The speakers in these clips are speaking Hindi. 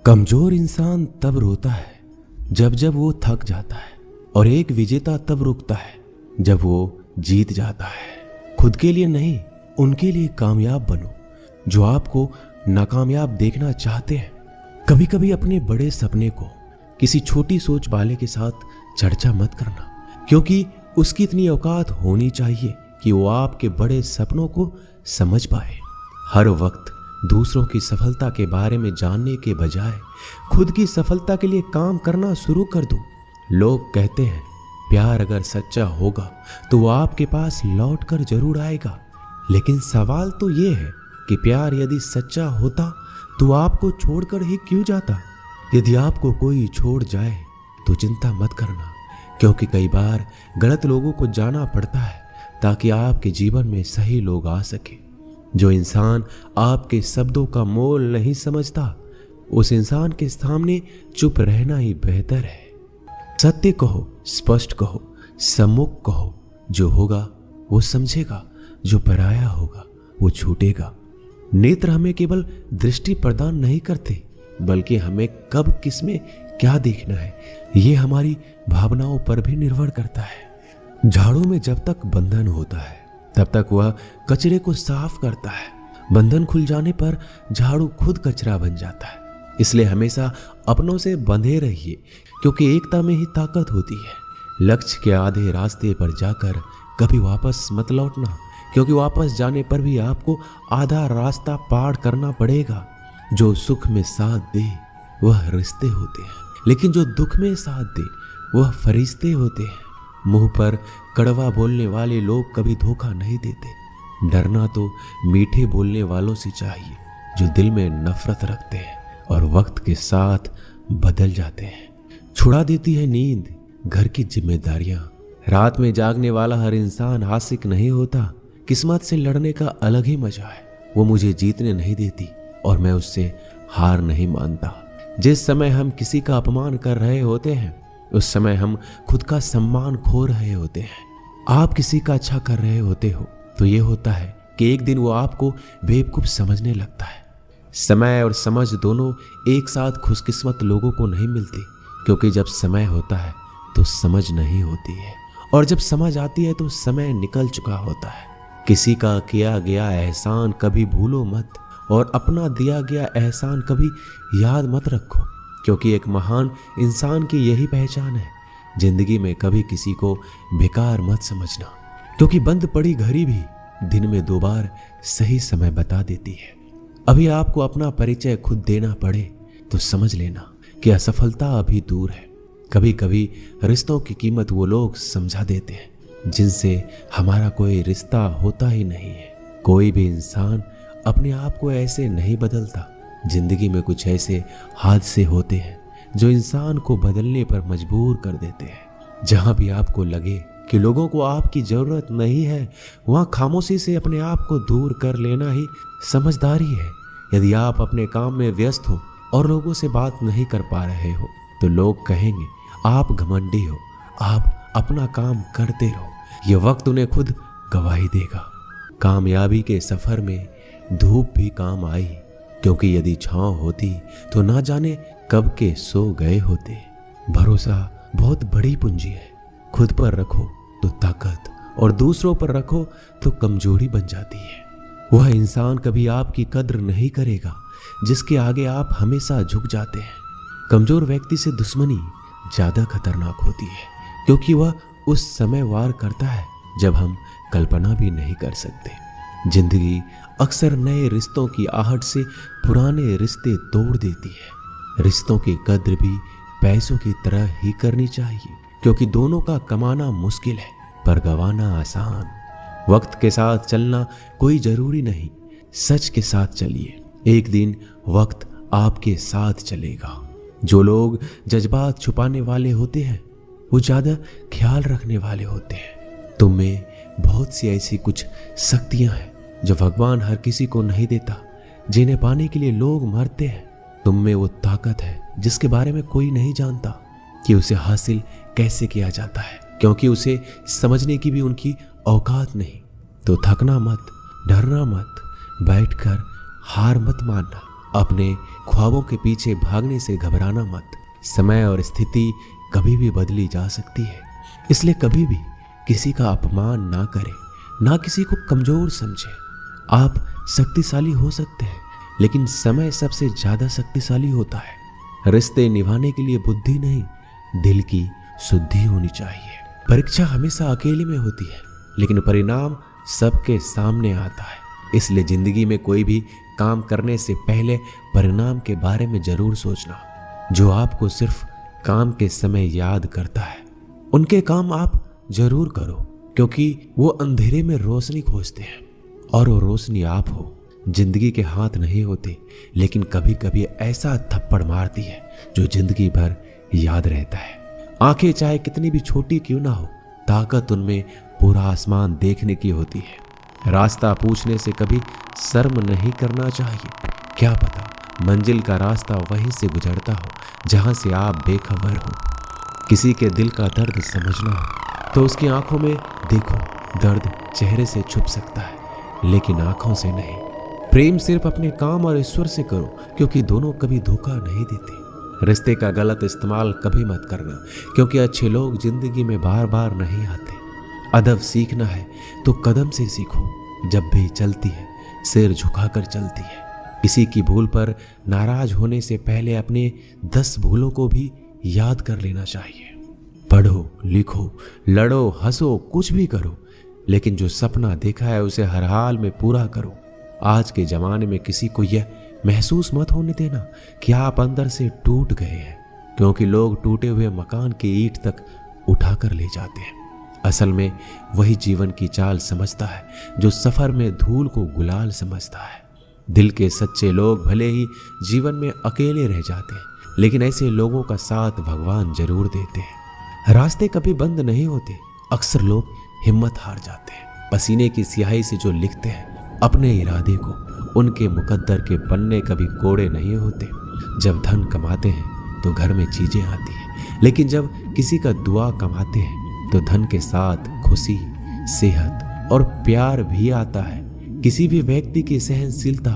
कमजोर इंसान तब रोता है जब जब वो थक जाता है, और एक विजेता तब रुकता है जब वो जीत जाता है। खुद के लिए नहीं, उनके लिए कामयाब बनो जो आपको नाकामयाब देखना चाहते हैं। कभी कभी अपने बड़े सपने को किसी छोटी सोच वाले के साथ चर्चा मत करना, क्योंकि उसकी इतनी औकात होनी चाहिए कि वो आपके बड़े सपनों को समझ पाए। हर वक्त दूसरों की सफलता के बारे में जानने के बजाय खुद की सफलता के लिए काम करना शुरू कर दो। लोग कहते हैं प्यार अगर सच्चा होगा तो वो आपके पास लौट कर जरूर आएगा, लेकिन सवाल तो ये है कि प्यार यदि सच्चा होता तो आपको छोड़कर ही क्यों जाता। यदि आपको कोई छोड़ जाए तो चिंता मत करना, क्योंकि कई बार गलत लोगों को जाना पड़ता है ताकि आपके जीवन में सही लोग आ सके। जो इंसान आपके शब्दों का मोल नहीं समझता, उस इंसान के सामने चुप रहना ही बेहतर है। सत्य कहो, स्पष्ट कहो, सम्मुख कहो। जो होगा वो समझेगा, जो पराया होगा वो छूटेगा। नेत्र हमें केवल दृष्टि प्रदान नहीं करते, बल्कि हमें कब किस में क्या देखना है ये हमारी भावनाओं पर भी निर्भर करता है। झाड़ू में जब तक बंधन होता है तब तक वह कचरे को साफ करता है। बंधन खुल जाने पर झाड़ू खुद कचरा बन जाता है। इसलिए हमेशा अपनों से बंधे रहिए, क्योंकि एकता में ही ताकत होती है। लक्ष्य के आधे रास्ते पर जाकर कभी वापस मत लौटना, क्योंकि वापस जाने पर भी आपको आधा रास्ता पार करना पड़ेगा। जो सुख में साथ दे वह रिश्ते होते हैं, लेकिन जो दुख में साथ दे वह फरिश्ते होते हैं। मुंह पर कड़वा बोलने वाले लोग कभी धोखा नहीं देते। डरना तो मीठे बोलने वालों से चाहिए जो दिल में नफरत रखते हैं और वक्त के साथ बदल जाते हैं। छुड़ा देती है नींद घर की जिम्मेदारियां। रात में जागने वाला हर इंसान आशिक नहीं होता। किस्मत से लड़ने का अलग ही मजा है। वो मुझे जीतने नहीं देती और मैं उससे हार नहीं मानता। जिस समय हम किसी का अपमान कर रहे होते हैं, उस समय हम खुद का सम्मान खो रहे होते हैं। आप किसी का अच्छा कर रहे होते हो तो ये होता है कि एक दिन वो आपको बेवकूफ समझने लगता है। समय और समझ दोनों एक साथ खुशकिस्मत लोगों को नहीं मिलती, क्योंकि जब समय होता है तो समझ नहीं होती है, और जब समझ आती है तो समय निकल चुका होता है। किसी का किया गया एहसान कभी भूलो मत, और अपना दिया गया एहसान कभी याद मत रखो, क्योंकि एक महान इंसान की यही पहचान है। जिंदगी में कभी किसी को बेकार मत समझना, क्योंकि बंद पड़ी घड़ी भी दिन में 2 बार सही समय बता देती है। अभी आपको अपना परिचय खुद देना पड़े तो समझ लेना कि असफलता अभी दूर है। कभी कभी रिश्तों की कीमत वो लोग समझा देते हैं जिनसे हमारा कोई रिश्ता होता ही नहीं है। कोई भी इंसान अपने आप को ऐसे नहीं बदलता। जिंदगी में कुछ ऐसे हादसे होते हैं जो इंसान को बदलने पर मजबूर कर देते हैं। जहां भी आपको लगे कि लोगों को आपकी जरूरत नहीं है, वहां खामोशी से अपने आप को दूर कर लेना ही समझदारी है। यदि आप अपने काम में व्यस्त हो और लोगों से बात नहीं कर पा रहे हो तो लोग कहेंगे आप घमंडी हो, आप अपना काम करते रहो। यह वक्त उन्हें खुद गवाही देगा। कामयाबी के सफर में धूप भी काम आई, क्योंकि यदि छांव होती तो ना जाने कब के सो गए होते। भरोसा बहुत बड़ी पूंजी है। खुद पर रखो तो ताकत, और दूसरों पर रखो तो कमजोरी बन जाती है। वह इंसान कभी आपकी कद्र नहीं करेगा जिसके आगे आप हमेशा झुक जाते हैं। कमजोर व्यक्ति से दुश्मनी ज्यादा खतरनाक होती है, क्योंकि वह उस समय वार करता है जब हम कल्पना भी नहीं कर सकते। जिंदगी अक्सर नए रिश्तों की आहट से पुराने रिश्ते तोड़ देती है। रिश्तों की कद्र भी पैसों की तरह ही करनी चाहिए, क्योंकि दोनों का कमाना मुश्किल है पर गंवाना आसान। वक्त के साथ चलना कोई जरूरी नहीं, सच के साथ चलिए। एक दिन वक्त आपके साथ चलेगा। जो लोग जज्बात छुपाने वाले होते हैं वो ज्यादा ख्याल रखने वाले होते हैं। तुम में बहुत सी ऐसी कुछ शक्तियां हैं जो भगवान हर किसी को नहीं देता, जिन्हें पाने के लिए लोग मरते हैं। तुम में वो ताकत है जिसके बारे में कोई नहीं जानता कि उसे हासिल कैसे किया जाता है, क्योंकि उसे समझने की भी उनकी औकात नहीं। तो थकना मत, डरना मत, बैठकर हार मत मानना अपने ख्वाबों के पीछे भागने से घबराना मत। समय और स्थिति कभी भी बदली जा सकती है, इसलिए कभी भी किसी का अपमान ना करें, ना किसी को कमजोर समझे। आप शक्तिशाली हो सकते हैं, लेकिन समय सबसे ज्यादा शक्तिशाली होता है। रिश्ते निभाने के लिए बुद्धि नहीं, दिल की शुद्धि होनी चाहिए। परीक्षा हमेशा अकेले में होती है, लेकिन परिणाम सबके सामने आता है। इसलिए जिंदगी में कोई भी काम करने से पहले परिणाम के बारे में जरूर सोचना। जो आपको सिर्फ काम के समय याद करता है, उनके काम आप जरूर करो, क्योंकि वो अंधेरे में रोशनी खोजते हैं और वो रोशनी आप हो। जिंदगी के हाथ नहीं होते, लेकिन कभी कभी ऐसा थप्पड़ मारती है जो जिंदगी भर याद रहता है। आंखें चाहे कितनी भी छोटी क्यों ना हो, ताकत उनमें पूरा आसमान देखने की होती है। रास्ता पूछने से कभी शर्म नहीं करना चाहिए। क्या पता मंजिल का रास्ता वहीं से गुजरता हो जहां से आप बेखबर हो। किसी के दिल का दर्द समझना हो तो उसकी आंखों में देखो। दर्द चेहरे से छुप सकता है, लेकिन आंखों से नहीं। प्रेम सिर्फ अपने काम और ईश्वर से करो, क्योंकि दोनों कभी धोखा नहीं देते। रिश्ते का गलत इस्तेमाल कभी मत करना, क्योंकि अच्छे लोग जिंदगी में बार बार नहीं आते। अदब सीखना है तो कदम से सीखो। जब भी चलती है सिर झुकाकर चलती है। किसी की भूल पर नाराज होने से पहले अपने 10 भूलों को भी याद कर लेना चाहिए। पढ़ो, लिखो, लड़ो, हंसो, कुछ भी करो, लेकिन जो सपना देखा है उसे हर हाल में पूरा करो। आज के जमाने में किसी को यह महसूस मत होने देना कि आप अंदर से टूट गए हैं, क्योंकि लोग टूटे हुए मकान की ईंट तक उठाकर ले जाते हैं। असल में वही जीवन की चाल समझता है जो सफर में धूल को गुलाल समझता है। दिल के सच्चे लोग भले ही जीवन में अकेले रह जाते हैं, लेकिन ऐसे लोगों का साथ भगवान जरूर देते हैं। रास्ते कभी बंद नहीं होते। अक्सर लोग हिम्मत हार जाते हैं। पसीने की स्याही से जो लिखते हैं अपने इरादे को, उनके मुकद्दर के पन्ने कभी कोड़े नहीं होते। जब धन कमाते हैं तो घर में चीजें आती हैं, लेकिन जब किसी का दुआ कमाते हैं तो धन के साथ खुशी, सेहत और प्यार भी आता है। किसी भी व्यक्ति की सहनशीलता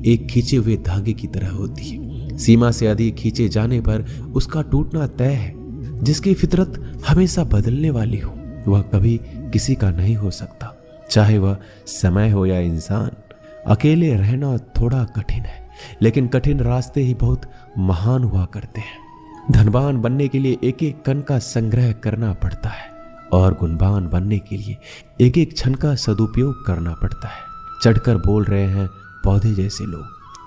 एक खींचे हुए धागे की तरह होती है। सीमा से अधिक खींचे जाने पर उसका टूटना तय है। जिसकी फितरत हमेशा बदलने वाली हो, वह कभी किसी का नहीं हो सकता, चाहे वह समय हो या इंसान। अकेले रहना थोड़ा कठिन है, लेकिन कठिन रास्ते ही बहुत महान हुआ करते हैं। धनवान बनने के लिए एक एक कण का संग्रह करना पड़ता है, और गुणवान बनने के लिए एक एक क्षण का सदुपयोग करना पड़ता है। चढ़कर बोल रहे हैं पौधे जैसे लोग,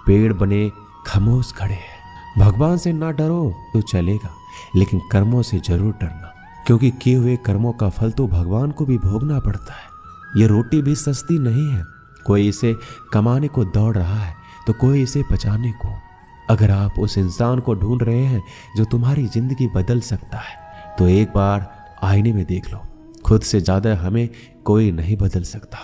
पेड़ बने खामोश खड़े हैं। भगवान से ना डरो तो चलेगा, लेकिन कर्मों से जरूर डरना, क्योंकि किए हुए कर्मों का फल तो भगवान को भी भोगना पड़ता है। ये रोटी भी सस्ती नहीं है। कोई इसे कमाने को दौड़ रहा है तो कोई इसे बचाने को। अगर आप उस इंसान को ढूंढ रहे हैं जो तुम्हारी जिंदगी बदल सकता है, तो एक बार आईने में देख लो। खुद से ज्यादा हमें कोई नहीं बदल सकता।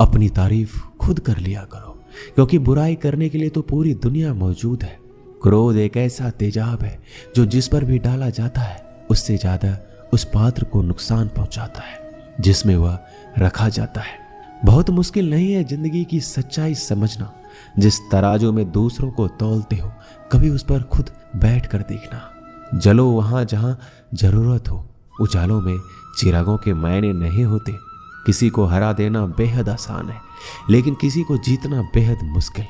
अपनी तारीफ खुद कर लिया करो, क्योंकि बुराई करने के लिए तो पूरी दुनिया मौजूद है। क्रोध एक ऐसा तेजाब है जो जिस पर भी डाला जाता है उससे ज्यादा उस पात्र को नुकसान पहुंचाता है जिसमें वह रखा जाता है। बहुत मुश्किल नहीं है जिंदगी की सच्चाई समझना। जिस तराजू में दूसरों को तौलते हो, कभी उस पर खुद बैठ कर देखना। जलो वहां जहां जरूरत हो। उजालों में चिरागों के मायने नहीं होते। किसी को हरा देना बेहद आसान है, लेकिन किसी को जीतना बेहद मुश्किल।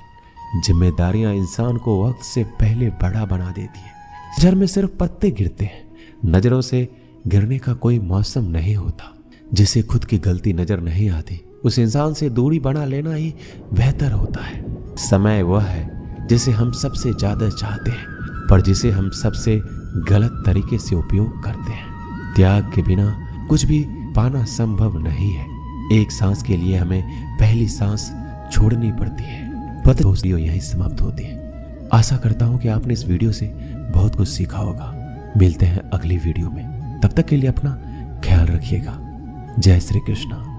जिम्मेदारियां इंसान को वक्त से पहले बड़ा बना देती है। झर में सिर्फ पत्ते गिरते हैं, नजरों से गिरने का कोई मौसम नहीं होता। जिसे खुद की गलती नजर नहीं आती, उस इंसान से दूरी बना लेना ही बेहतर होता है। समय वह है जिसे हम सबसे ज्यादा चाहते हैं, पर जिसे हम सबसे गलत तरीके से उपयोग करते हैं। त्याग के बिना कुछ भी पाना संभव नहीं है। एक सांस के लिए हमें पहली सांस छोड़नी पड़ती है। वीडियो यहीं समाप्त होती है। आशा करता हूं कि आपने इस वीडियो से बहुत कुछ सीखा होगा। मिलते हैं अगली वीडियो में, तब तक के लिए अपना ख्याल रखिएगा। जय श्री कृष्ण।